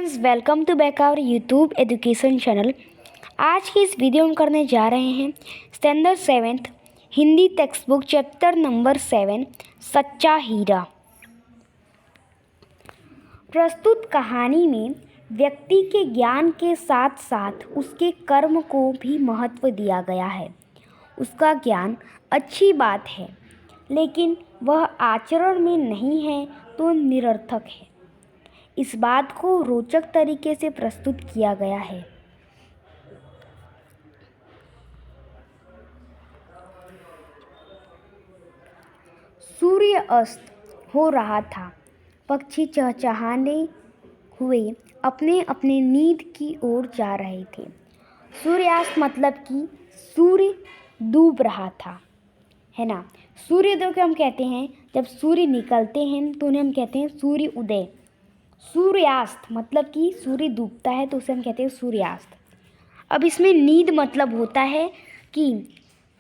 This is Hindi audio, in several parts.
Friends, welcome to back our YouTube education channel. आज की इस वीडियो में करने जा रहे हैं standard 7th Hindi text book chapter number 7 सच्चा हीरा। प्रस्तुत कहानी में व्यक्ति के ज्ञान के साथ साथ उसके कर्म को भी महत्व दिया गया है। उसका ज्ञान अच्छी बात है, लेकिन वह आचरण में नहीं है तो निरर्थक है। इस बात को रोचक तरीके से प्रस्तुत किया गया है। सूर्य अस्त हो रहा था। पक्षी चहचहाने हुए अपने अपने नींद की ओर जा रहे थे। सूर्यास्त मतलब कि सूर्य डूब रहा था, है ना। सूर्योदय को हम कहते हैं जब सूर्य निकलते हैं तो उन्हें हम कहते हैं सूर्य उदय। सूर्यास्त मतलब कि सूर्य डूबता है तो उसे हम कहते हैं सूर्यास्त। अब इसमें नींद मतलब होता है कि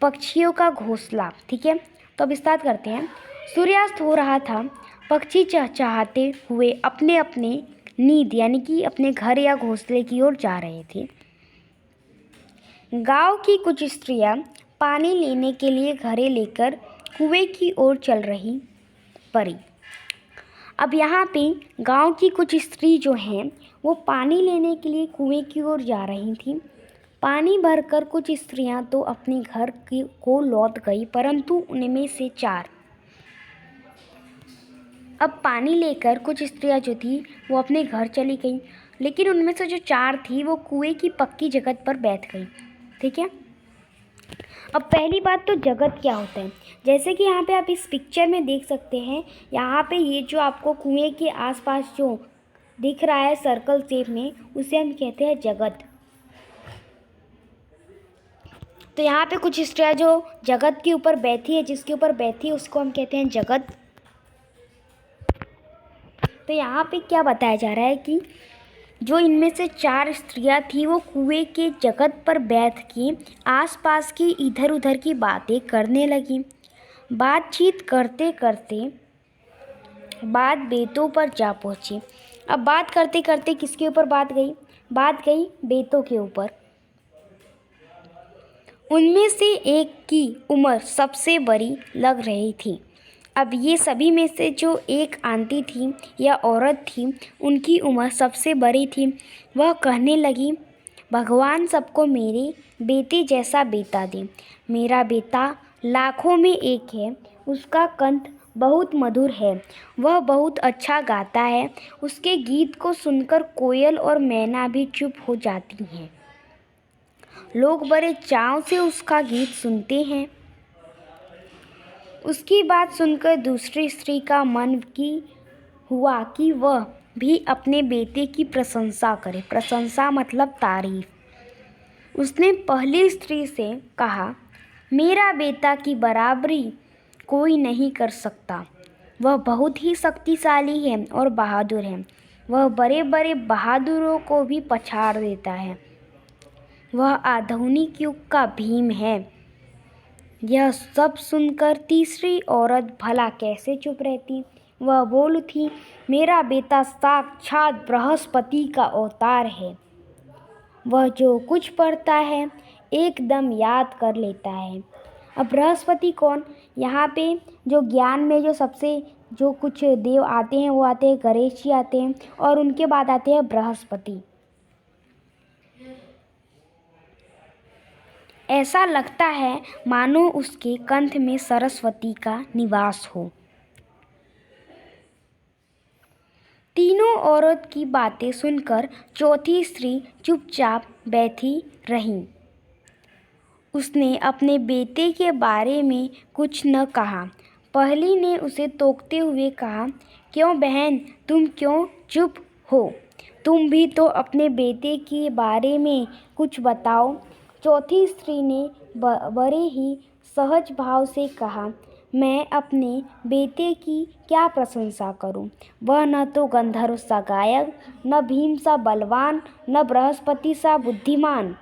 पक्षियों का घोंसला, ठीक है। तो अब स्टार्ट करते हैं। सूर्यास्त हो रहा था। पक्षी चहचहाते हुए अपने अपने नींद यानी कि अपने घर या घोंसले की ओर जा रहे थे। गांव की कुछ स्त्रियां पानी लेने के लिए घड़े लेकर कुएं की ओर चल रही पड़ी। अब यहाँ पे गांव की कुछ स्त्री जो हैं वो पानी लेने के लिए कुएं की ओर जा रही थी। पानी भरकर कुछ स्त्रियां तो अपने घर को लौट गई, परंतु उनमें से 4 अब पानी लेकर कुछ स्त्रियां जो थी वो अपने घर चली गई, लेकिन उनमें से जो 4 थी वो कुएं की पक्की जगह पर बैठ गई, ठीक है। अब पहली बात तो जगत क्या होता है, जैसे कि यहाँ पे आप इस पिक्चर में देख सकते हैं। यहाँ पे ये जो आपको कुएं के आसपास जो दिख रहा है सर्कल शेप में, उसे हम कहते हैं जगत। तो यहाँ पे कुछ स्त्रियाँ जो जगत के ऊपर बैठी है, जिसके ऊपर बैठी है उसको हम कहते हैं जगत। तो यहाँ पे क्या बताया जा रहा है कि जो इनमें से 4 स्त्रियां थी वो कुएं के जगत पर बैठ के आसपास की इधर उधर की बातें करने लगी। बातचीत करते करते बात बेतों पर जा पहुंची। अब बात करते करते किसके ऊपर बात गई बेतों के ऊपर। उनमें से एक की उम्र सबसे बड़ी लग रही थी। अब ये सभी में से जो एक आंटी थी या औरत थी, उनकी उम्र सबसे बड़ी थी। वह कहने लगी, भगवान सबको मेरे बेटे जैसा बेटा दे। मेरा बेटा लाखों में एक है। उसका कंठ बहुत मधुर है। वह बहुत अच्छा गाता है। उसके गीत को सुनकर कोयल और मैना भी चुप हो जाती हैं। लोग बड़े चाव से उसका गीत सुनते हैं। उसकी बात सुनकर दूसरी स्त्री का मन की हुआ कि वह भी अपने बेटे की प्रशंसा करे। प्रशंसा मतलब तारीफ। उसने पहली स्त्री से कहा, मेरा बेटा की बराबरी कोई नहीं कर सकता। वह बहुत ही शक्तिशाली है और बहादुर है। वह बड़े बड़े बहादुरों को भी पछाड़ देता है। वह आधुनिक युग का भीम है। यह सब सुनकर तीसरी औरत भला कैसे चुप रहती। वह बोल उठी, मेरा बेटा साक्षात बृहस्पति का अवतार है। वह जो कुछ पढ़ता है एकदम याद कर लेता है। अब बृहस्पति कौन? यहाँ पे जो ज्ञान में जो सबसे जो कुछ देव आते हैं वो आते हैं गणेश जी आते हैं, और उनके बाद आते हैं बृहस्पति। ऐसा लगता है मानो उसके कंठ में सरस्वती का निवास हो। तीनों औरत की बातें सुनकर चौथी स्त्री चुपचाप बैठी रही। उसने अपने बेटे के बारे में कुछ न कहा। पहली ने उसे टोकते हुए कहा, क्यों बहन, तुम क्यों चुप हो? तुम भी तो अपने बेटे के बारे में कुछ बताओ। चौथी स्त्री ने बड़े ही सहज भाव से कहा, मैं अपने बेटे की क्या प्रशंसा करूं? वह न तो गंधर्व सा गायक, न भीम सा बलवान, न बृहस्पति सा बुद्धिमान।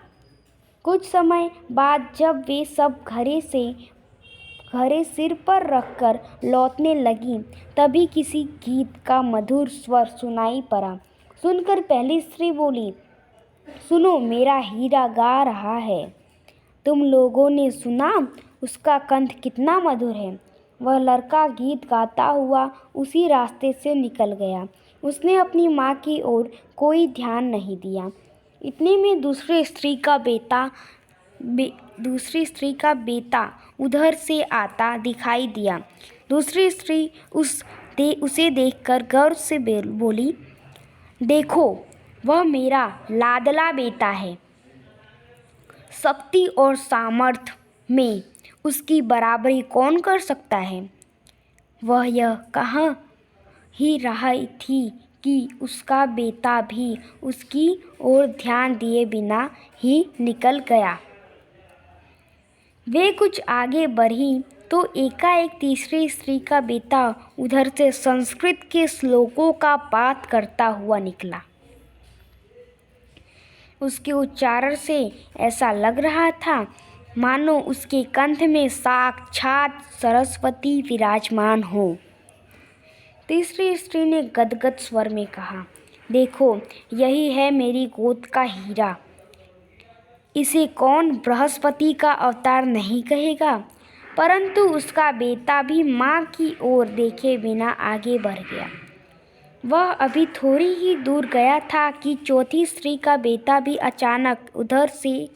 कुछ समय बाद जब वे सब घड़े सिर पर रखकर लौटने लगी, तभी किसी गीत का मधुर स्वर सुनाई पड़ा। सुनकर पहली स्त्री बोली, सुनो, मेरा हीरा गा रहा है। तुम लोगों ने सुना? उसका कंठ कितना मधुर है। वह लड़का गीत गाता हुआ उसी रास्ते से निकल गया। उसने अपनी माँ की ओर कोई ध्यान नहीं दिया। इतने में दूसरी स्त्री का बेटा उधर से आता दिखाई दिया। दूसरी स्त्री उसे देखकर गर्व से बोली, देखो, वह मेरा लाडला बेटा है। शक्ति और सामर्थ्य में उसकी बराबरी कौन कर सकता है? वह यह कह ही रही थी कि उसका बेटा भी उसकी ओर ध्यान दिए बिना ही निकल गया। वे कुछ आगे बढ़ी तो एकाएक तीसरी स्त्री का बेटा उधर से संस्कृत के श्लोकों का पाठ करता हुआ निकला। उसके उच्चारण से ऐसा लग रहा था मानो उसके कंठ में साक्षात सरस्वती विराजमान हो। तीसरी स्त्री ने गदगद स्वर में कहा, देखो, यही है मेरी गोद का हीरा। इसे कौन बृहस्पति का अवतार नहीं कहेगा? परंतु उसका बेटा भी माँ की ओर देखे बिना आगे बढ़ गया। वह अभी थोड़ी ही दूर गया था कि चौथी स्त्री का बेटा भी अचानक उधर से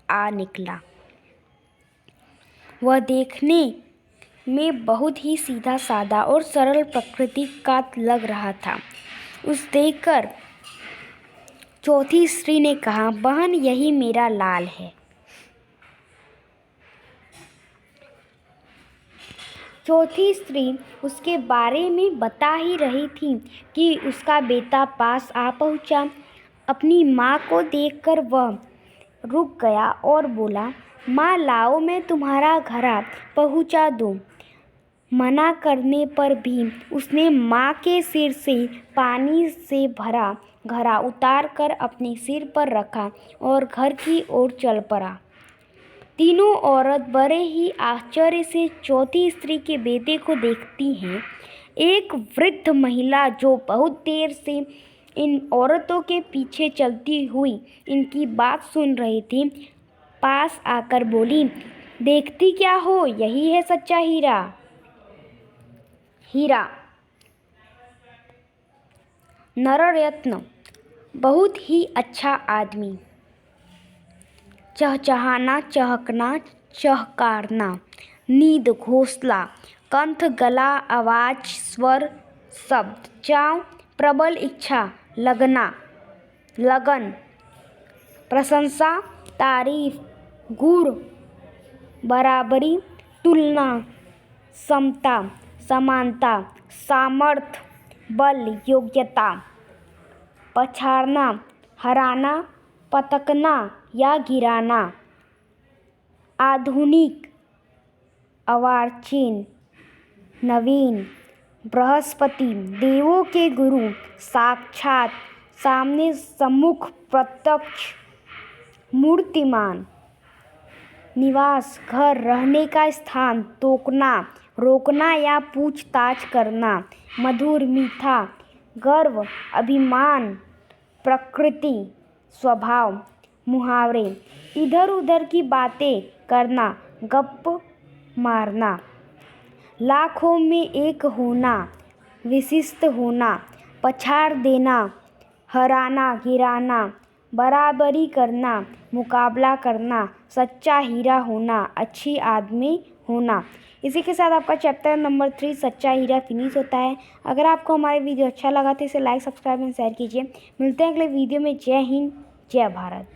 आ निकला। वह देखने में बहुत ही सीधा साधा और सरल प्रकृति का लग रहा था। उस देखकर चौथी स्त्री ने कहा, बहन, यही मेरा लाल है। चौथी स्त्री उसके बारे में बता ही रही थी कि उसका बेटा पास आ पहुंचा। अपनी माँ को देखकर वह रुक गया और बोला, माँ, लाओ, मैं तुम्हारा घड़ा पहुंचा दूँ। मना करने पर भी उसने माँ के सिर से पानी से भरा घड़ा उतार कर अपने सिर पर रखा और घर की ओर चल पड़ा। तीनों औरत बड़े ही आश्चर्य से चौथी स्त्री के बेटे को देखती हैं। एक वृद्ध महिला जो बहुत देर से इन औरतों के पीछे चलती हुई इनकी बात सुन रही थी, पास आकर बोली, देखती क्या हो, यही है सच्चा हीरा, नररत्न, बहुत ही अच्छा आदमी। चहचहाना, चहकना, चहकारना, नींद, घोंसला, कंठ, गला, आवाज, स्वर, शब्द, चाव, प्रबल इच्छा, लगन, प्रशंसा, तारीफ, गुण, बराबरी, तुलना, समता, समानता, सामर्थ्य, बल, योग्यता, पछाड़ना, हराना, पटकना या गिराना, आधुनिक, अर्वाचीन, नवीन, बृहस्पति, देवों के गुरु, साक्षात, सामने, सम्मुख, प्रत्यक्ष, मूर्तिमान, निवास, घर, रहने का स्थान, टोकना, रोकना या पूछताछ करना, मधुर, मीठा, गर्व, अभिमान, प्रकृति, स्वभाव, मुहावरे, इधर उधर की बातें करना, गप्प मारना, लाखों में एक होना, विशिष्ट होना, पछाड़ देना, हराना, गिराना, बराबरी करना, मुकाबला करना, सच्चा हीरा होना, अच्छी आदमी होना। इसी के साथ आपका चैप्टर नंबर 3 सच्चा हीरा फिनिश होता है। अगर आपको हमारे वीडियो अच्छा लगा तो इसे लाइक, सब्सक्राइब एंड शेयर कीजिए। मिलते हैं अगले वीडियो में। जय हिंद, जय भारत।